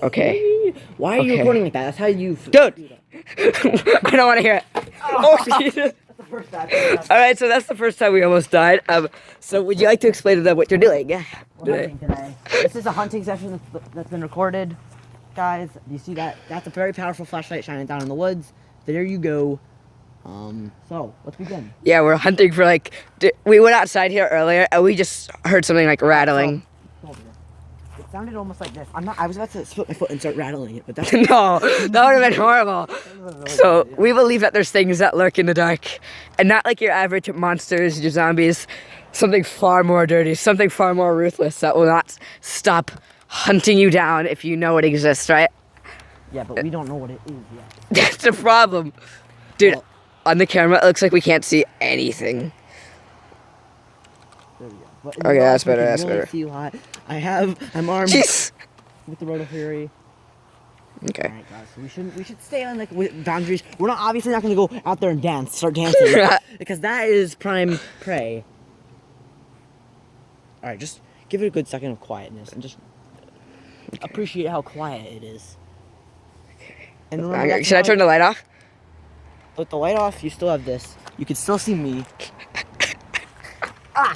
Okay. Why are you recording like that? That's how you... Dude! I don't want to hear it. Oh, Jesus. That's the first time. Alright, so that's the first time we almost died. So would you like to explain to them what you're doing? We're hunting today. This is a hunting session that's been recorded. Guys, do you see that? That's a very powerful flashlight shining down in the woods. There you go. So, let's begin. Yeah, we're hunting for we went outside here earlier and we just heard something like rattling. It sounded almost like this. I was about to split my foot and start rattling it, but that's... No, that would have been horrible. So we believe that there's things that lurk in the dark, and not like your average monsters, your zombies. Something far more dirty, something far more ruthless that will not stop hunting you down if you know it exists, right? Yeah, but we don't know what it is yet. That's the problem, dude. Well, on the camera, it looks like we can't see anything. there we go. But Okay, that's better. That's better. See what I'm armed with the Roto Fury. Okay. Alright, guys. So we should stay on like with boundaries. We're obviously not going to go out there and start dancing, because that is prime prey. All right, just give it a good second of quietness and just appreciate how quiet it is. Okay. And remember, should I turn the light off? With the light off, you still have this. You can still see me.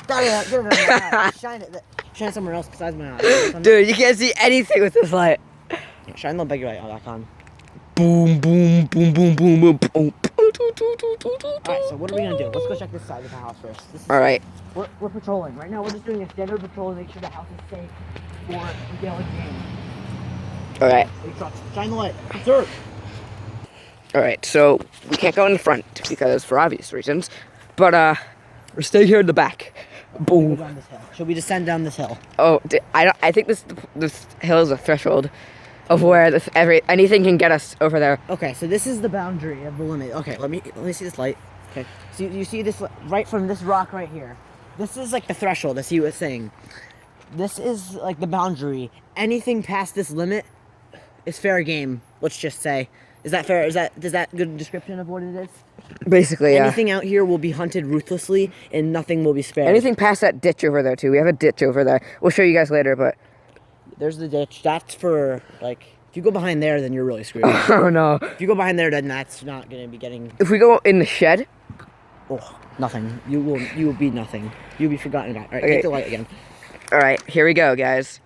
There you go. Shine it. Shine somewhere else besides my eyes. Dude, you can't see anything with this light. Yeah, shine the big light back on. Boom, boom, boom, boom, boom, boom, boom. Alright, so what are we gonna do? Let's go check this side of the house first. Alright. We're patrolling. Right now we're just doing a standard patrol to make sure the house is safe for the daily game. Alright. Shine the light. Sir! Alright, so we can't go in the front because for obvious reasons. But we're staying here in the back. Boom. Go down this hill. Should we descend down this hill? Oh, I think this hill is a threshold of where anything can get us over there. Okay, so this is the boundary of the limit. Okay, let me see this light. Okay, so you see this right from this rock right here. This is like the threshold, as he was saying. This is like the boundary. Anything past this limit is fair game. Let's just say. Is that fair? Is that good description of what it is? Basically, yeah. Anything out here will be hunted ruthlessly, and nothing will be spared. Anything past that ditch over there too. We have a ditch over there. We'll show you guys later, but there's the ditch. That's for like. If you go behind there, then you're really screwed. Oh no. If you go behind there, then that's not gonna be getting. If we go in the shed. Oh, nothing. You will be nothing. You'll be forgotten about. All right, Okay. take the light again. All right, here we go, guys.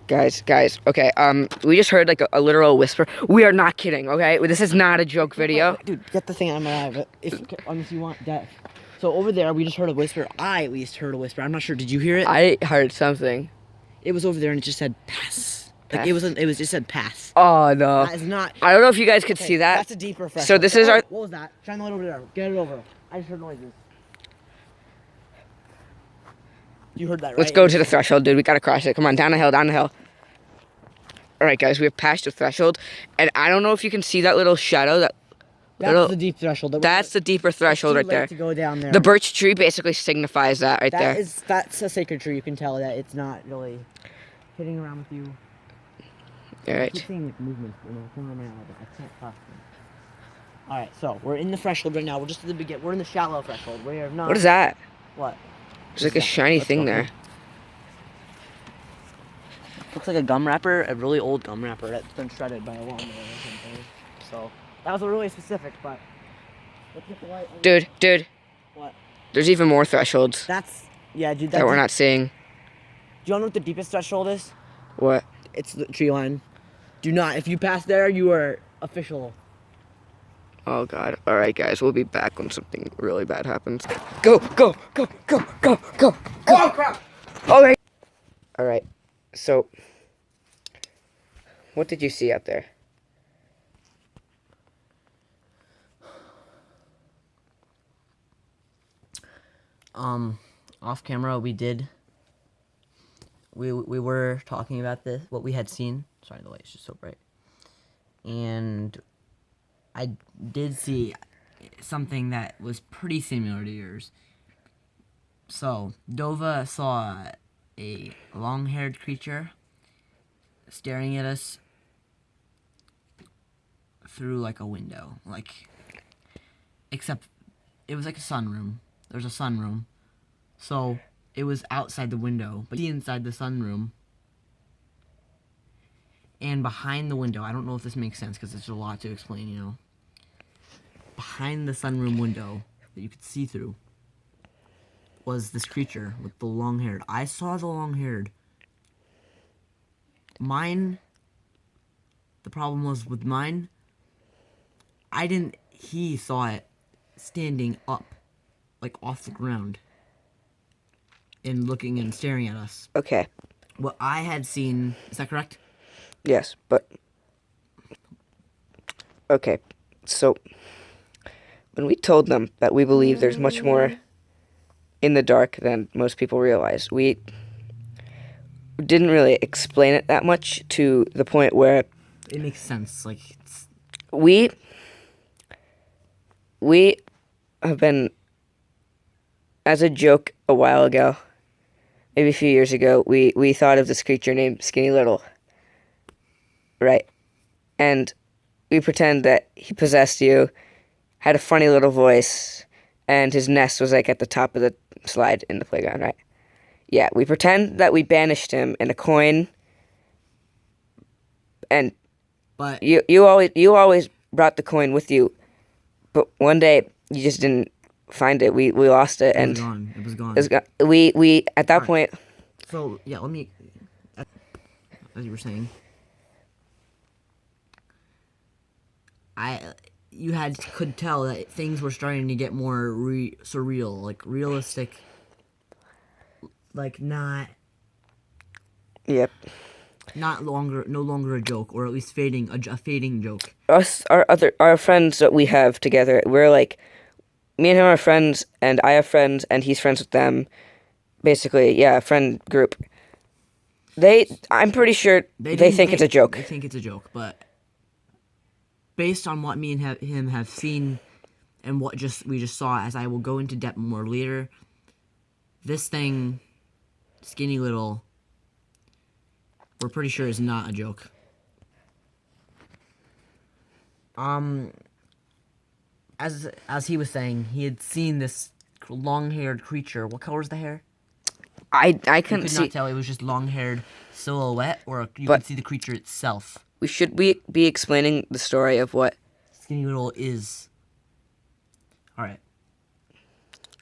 Guys, okay, we just heard like a literal whisper. We are not kidding, okay? This is not a joke video. Dude, get the thing out of my eye, but unless you want that. So over there, we just heard a whisper. I at least heard a whisper. I'm not sure. Did you hear it? I heard something. It was over there and it just said pass. Like Pass? it was just said pass. Oh no. That is not. I don't know if you guys could see that. That's a deeper threshold. So this is our. What was that? Shine the light over there. Get it over. I just heard noises. You heard that, right? Let's go to the threshold, dude. We gotta cross it. Come on, down the hill, down the hill. All right, guys, we have passed the threshold, and I don't know if you can see that little shadow. That's the deep threshold. That's the deeper threshold right there. To go down there. The birch tree basically signifies that right there. That's a sacred tree. You can tell that it's not really hitting around with you. All right. I keep seeing like movement in the corner of my eye, but I can't trust them. All right, so we're in the threshold right now. We're just at the beginning. We're in the shallow threshold. We are not. What is that? What? There's like a shiny thing there. Looks like a gum wrapper, a really old gum wrapper that's been shredded by a lawnmower or something. So that was really specific, but let's get the light. Dude. What? There's even more thresholds. Dude. That we're not seeing. Do you know what the deepest threshold is? What? It's the tree line. Do not. If you pass there, you are official. Oh God. All right, guys. We'll be back when something really bad happens. Go. Oh crap. Okay. All right. So, what did you see out there? Off camera, we were talking about what we had seen. Sorry, the light's just so bright. And I did see something that was pretty similar to yours. So, Dova saw a long-haired creature staring at us through like a window, except it was like a sunroom. there's a sunroom. So it was outside the window, but inside the sunroom. And behind the window, I don't know if this makes sense because there's a lot to explain, you know. Behind the sunroom window that you could see through was this creature with the long-haired. I saw the long-haired. Mine, the problem was with mine, I didn't, he saw it standing up, like off the ground, and looking and staring at us. Okay. What I had seen, is that correct? Yes, but okay. So when we told them that we believe there's much more in the dark than most people realize, we didn't really explain it that much to the point where It makes sense, like, it's, we have been, as a joke a while ago, maybe a few years ago, we thought of this creature named Skinny Little. Right. And we pretend that he possessed you, had a funny little voice, and his nest was like at the top of the slide in the playground, right? Yeah, we pretend that we banished him in a coin, and but you always brought the coin with you, but one day you just didn't find it. We lost it, and it was gone. it was gone. We at that point. So yeah, let me, as you were saying, you could tell that things were starting to get more surreal, like realistic, like not Yep. no longer a joke, or at least a fading joke. Our friends that we have together, we're like, me and him are friends, and I have friends, and he's friends with them. Basically, yeah, a friend group. I'm pretty sure they think it's a joke. They think it's a joke, but based on what me and him have seen, and what we just saw, as I will go into depth more later, this thing, Skinny Little, we're pretty sure is not a joke. As he was saying, he had seen this long-haired creature. What color is the hair? I You couldn't could not tell. It was just long-haired silhouette, or you But- could see the creature itself. We should be explaining the story of what. Skinny Little is. Alright.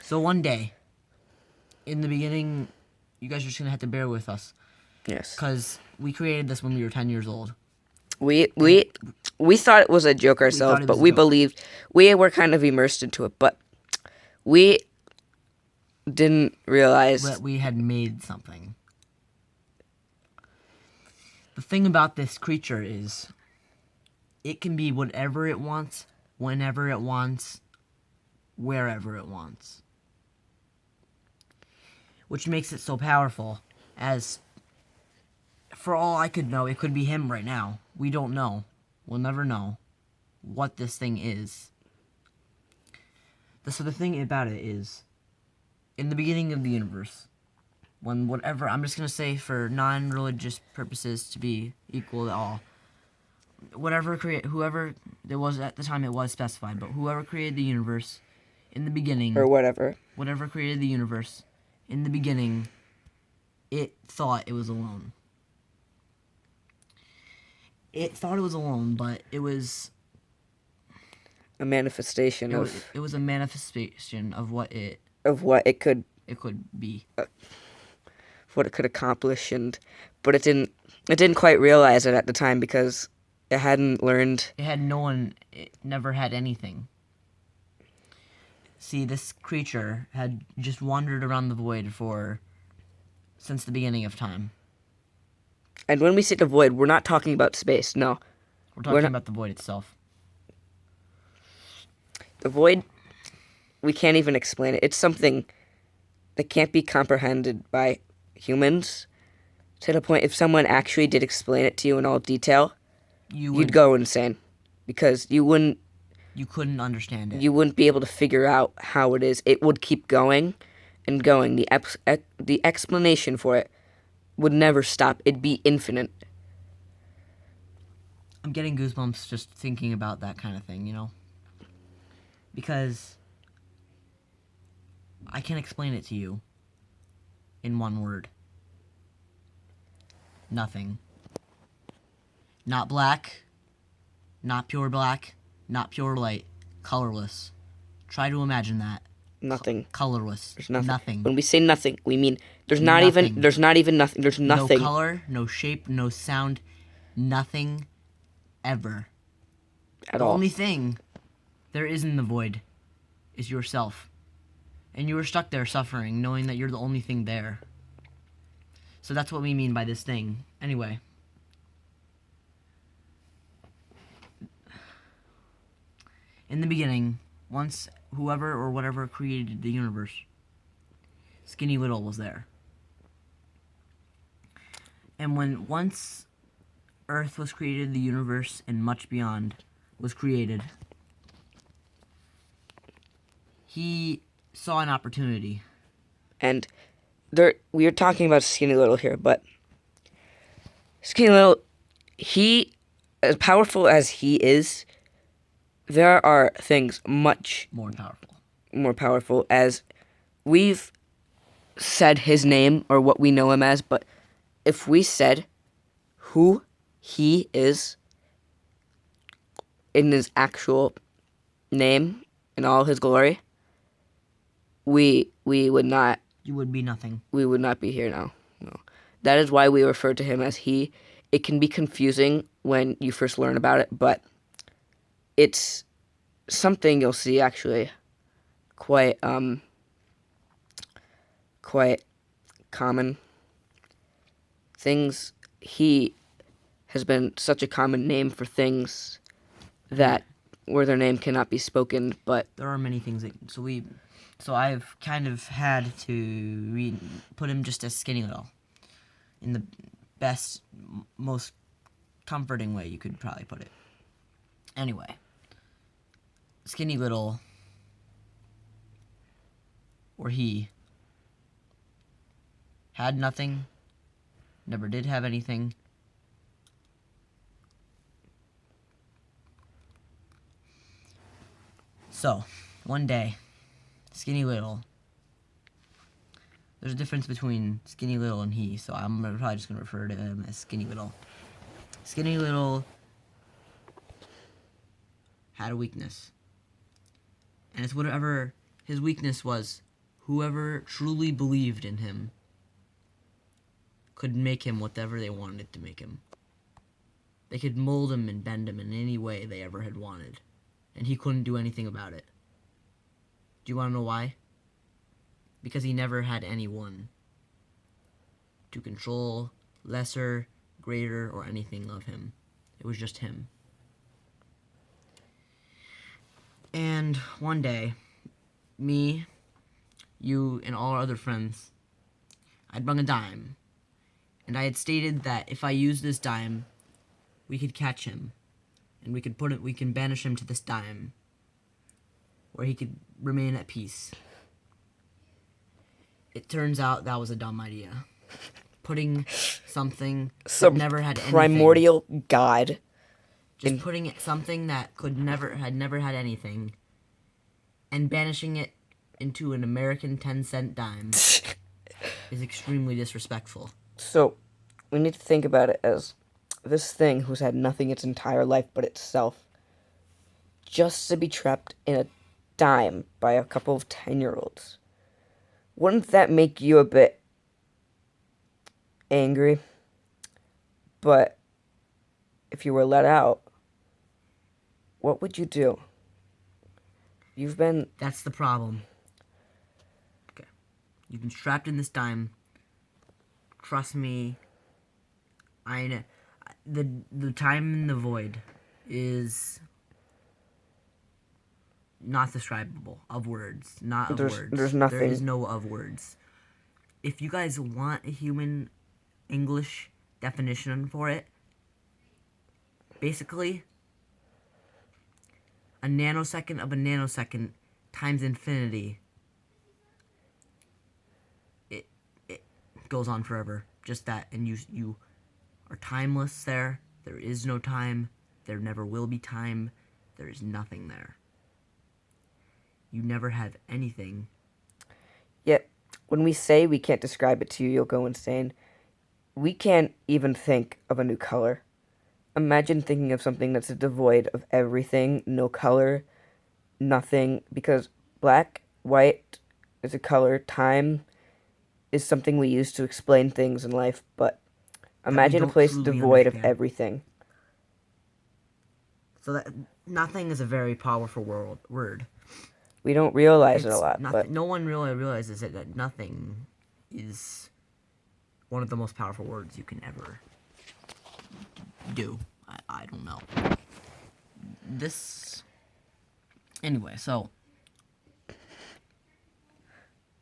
So one day, in the beginning, you guys are just gonna have to bear with us, Yes. because we created this when we were 10 years old. We thought it was a joke ourselves, it but was a we joke. believed we were kind of immersed into it, but we didn't realize That we had made something. The thing about this creature is, it can be whatever it wants, whenever it wants, wherever it wants. Which makes it so powerful, as for all I could know, it could be him right now. We don't know. We'll never know what this thing is. So the thing about it is, in the beginning of the universe, when whatever, I'm just going to say for non-religious purposes to be equal to all, whoever there was at the time, it was specified, but whoever created the universe in the beginning, or whatever. whatever created the universe in the beginning, it thought it was alone. It thought it was alone, but it was A manifestation it was a manifestation of what it could be. what it could accomplish, but it didn't quite realize it at the time because it hadn't learned. It never had anything. See, this creature had just wandered around the void since the beginning of time. And when we say the void, we're not talking about space. No, We're talking about the void itself. the void. We can't even explain it. It's something that can't be comprehended by humans. To the point, if someone actually did explain it to you in all detail, you'd go insane, because you couldn't understand it. You wouldn't be able to figure out how it is. It would keep going and going. The explanation for it would never stop. It'd be infinite. I'm getting goosebumps just thinking about that kind of thing, you know? Because I can explain it to you in one word. Nothing. Not black, not pure black, not pure light, colorless. Try to imagine that. Nothing. Colorless. There's nothing. Nothing. When we say nothing, we mean there's not Nothing. even nothing. There's nothing. No color, no shape, no sound, nothing ever. At The all. only thing there is in the void is yourself. And you are stuck there suffering, knowing that you're the only thing there. So that's what we mean by this thing. Anyway. In the beginning, once whoever or whatever created the universe, Skinny Little was there. And once Earth was created, the universe and much beyond was created, he saw an opportunity. And we are talking about Skinny Little here, but Skinny Little, he, as powerful as he is, there are things much more powerful, as we've said his name or what we know him as, but if we said who he is in his actual name in all his glory, we would not. You would be nothing. We would not be here now. No. That is why we refer to him as he. It can be confusing when you first learn about it, but it's something you'll see actually quite common. Things, he has been such a common name for things that where their name cannot be spoken, but There are many things that so I've kind of had to put him just as Skinny Little in the best, most comforting way you could probably put it. Anyway, Skinny Little, or he, had nothing, never did have anything. So, one day, Skinny Little, there's a difference between Skinny Little and he, so I'm probably just going to refer to him as Skinny Little. Skinny Little had a weakness. And it's whatever his weakness was, whoever truly believed in him could make him whatever they wanted to make him. They could mold him and bend him in any way they ever had wanted. And he couldn't do anything about it. Do you want to know why? Because he never had anyone to control, lesser, greater, or anything of him. It was just him. And one day, me, you, and all our other friends, I'd brung a dime. And I had stated that if I used this dime, we could catch him. And we can banish him to this dime, where he could remain at peace. It turns out that was a dumb idea. Putting something that never had anything. Primordial god. Just putting something that had never had anything, and banishing it into an American 10-cent dime is extremely disrespectful. So, we need to think about it as this thing who's had nothing its entire life but itself, just to be trapped in a dime by a couple of 10-year-olds. Wouldn't that make you a bit angry? But if you were let out, what would you do? That's the problem. Okay. You've been trapped in this dime. Trust me, I know. The time in the void is not describable of words. Not of words. There's nothing. There is no of words. If you guys want a human English definition for it, basically, a nanosecond of a nanosecond times infinity. It goes on forever. Just that, and you are timeless there. There is no time. There never will be time. There is nothing there. You never have anything. when we say we can't describe it to you, you'll go insane. We can't even think of a new color. Imagine thinking of something that's devoid of everything, no color, nothing, because black, white is a color, time is something we use to explain things in life, but we imagine a don't place truly devoid of understand. everything. So that nothing is a very powerful word. We don't realize it a It's lot, nothing. but No one really realizes that nothing is one of the most powerful words you can ever do. I don't know. Anyway, so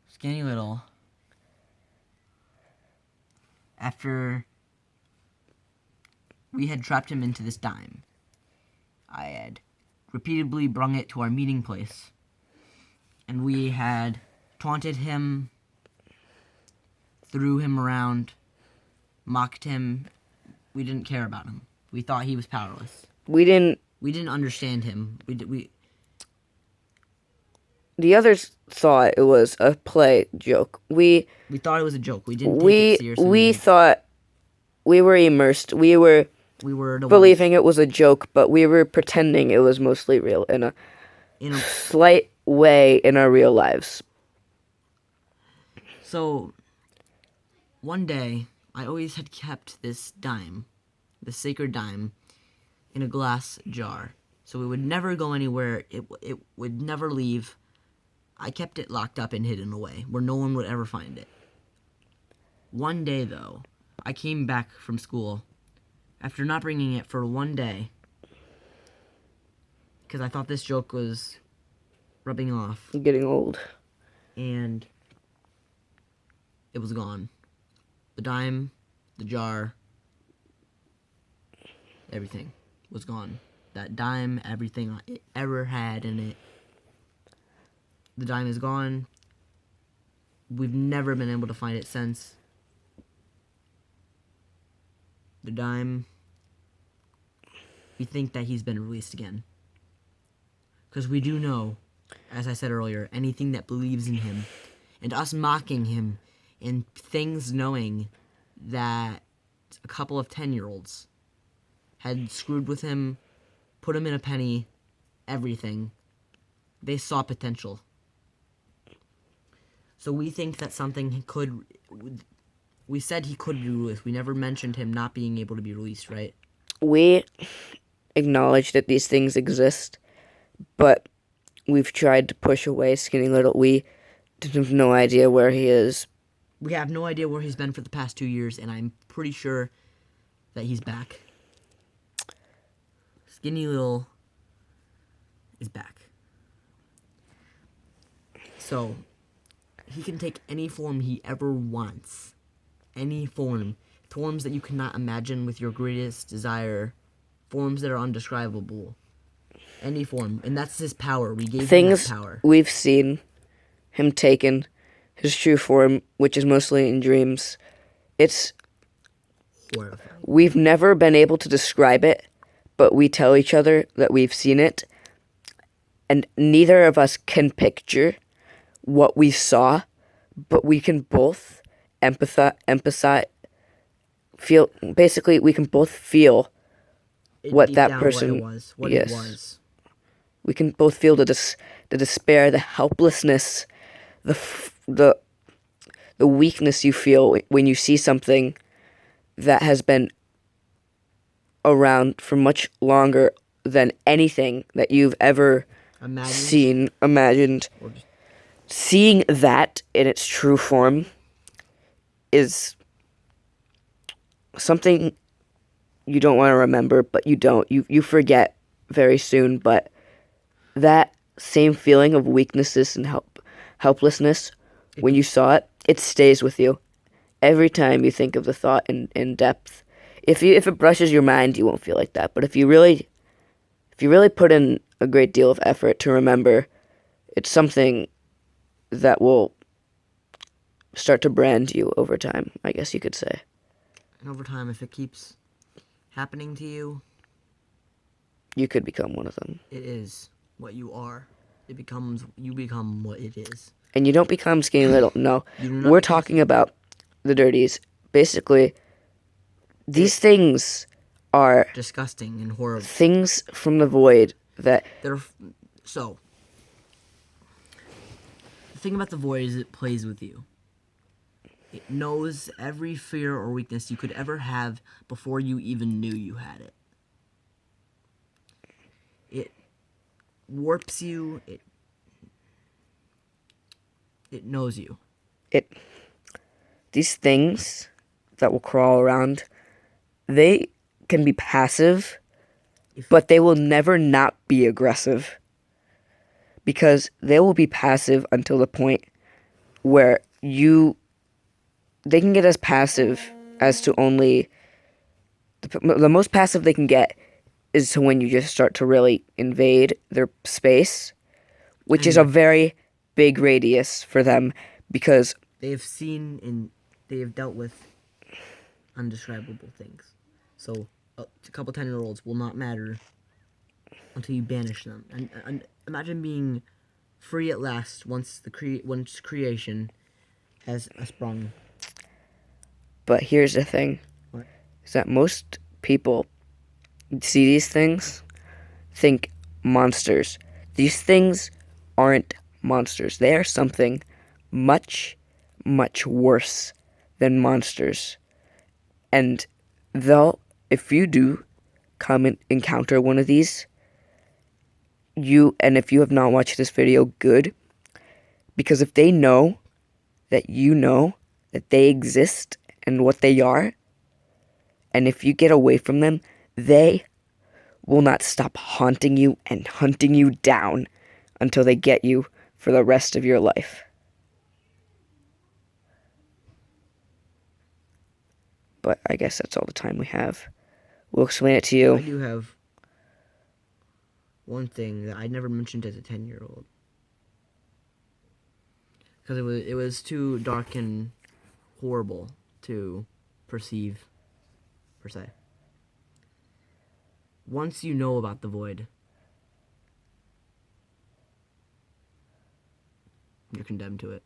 Skinny Little, after we had trapped him into this dime, I had repeatedly brung it to our meeting place, and we had taunted him, threw him around, mocked him. We didn't care about him. We thought he was powerless. we didn't. We didn't understand him. The others thought it was a play joke. We thought it was a joke. We didn't take it seriously. We thought we were immersed. We were the believing it was a joke, but we were pretending it was mostly real in a slight way in our real lives. So, one day, I always had kept this dime, the sacred dime, in a glass jar. So it would never go anywhere. It would never leave. I kept it locked up and hidden away, where no one would ever find it. One day, though, I came back from school, after not bringing it for one day, because I thought this joke was rubbing off. Getting old. And it was gone. The dime, the jar, everything was gone. That dime, everything it ever had in it, the dime is gone. We've never been able to find it since. The dime, we think that he's been released again. Because we do know, as I said earlier, anything that believes in him, and us mocking him, and things knowing that a couple of 10-year-olds had screwed with him, put him in a penny, everything. They saw potential. So we think that we said he could be released. We never mentioned him not being able to be released, right? We acknowledge that these things exist, but we've tried to push away Skinny Little. We have no idea where he is. We have no idea where he's been for the past 2 years, and I'm pretty sure that he's back. Skinny Little is back. So, he can take any form he ever wants. Any form. Forms that you cannot imagine with your greatest desire. Forms that are undescribable. Any form. And that's his power. We gave him that power. We've seen him taken his true form, which is mostly in dreams. It's horrifying. We've never been able to describe it, but we tell each other that we've seen it, and neither of us can picture what we saw, but we can both empathize, feel. Basically, we can both feel what that person was. What it was. We can both feel the despair, the helplessness, the weakness you feel when you see something that has been around for much longer than anything that you've ever imagined. Seeing that in its true form is something you don't want to remember, but you don't. You forget very soon, but that same feeling of weaknesses and helplessness when you saw it, it stays with you. Every time you think of the thought in depth. If it brushes your mind, you won't feel like that. But if you really put in a great deal of effort to remember, it's something that will start to brand you over time, I guess you could say. And over time, if it keeps happening to you, you could become one of them. It is what you are. You become what it is. and you don't become skinny little. No, You do not we're become talking about the dirties. Basically, these things are disgusting and horrible. things from the void that So, the thing about the void is it plays with you. It knows every fear or weakness you could ever have before you even knew you had it. It warps you. It knows you. these things that will crawl around, they can be passive, but they will never not be aggressive. Because they will be passive until the point where they can get as passive as to only the most passive they can get is to when you just start to really invade their space, which is a very big radius for them because They have seen and they have dealt with undescribable things. So a couple 10-year-olds will not matter until you banish them. And imagine being free at last once once creation has sprung. but here's the thing. What? Is that most people see these things, think monsters. These things aren't monsters. They are something much, much worse than monsters. And if you do come and encounter one of these, if you have not watched this video, good. Because if they know that you know that they exist and what they are, and if you get away from them, they will not stop haunting you and hunting you down until they get you for the rest of your life. But I guess that's all the time we have. We'll explain it to you. I do have one thing that I never mentioned as a 10-year-old. Because it was too dark and horrible to perceive, per se. Once you know about the void, you're condemned to it.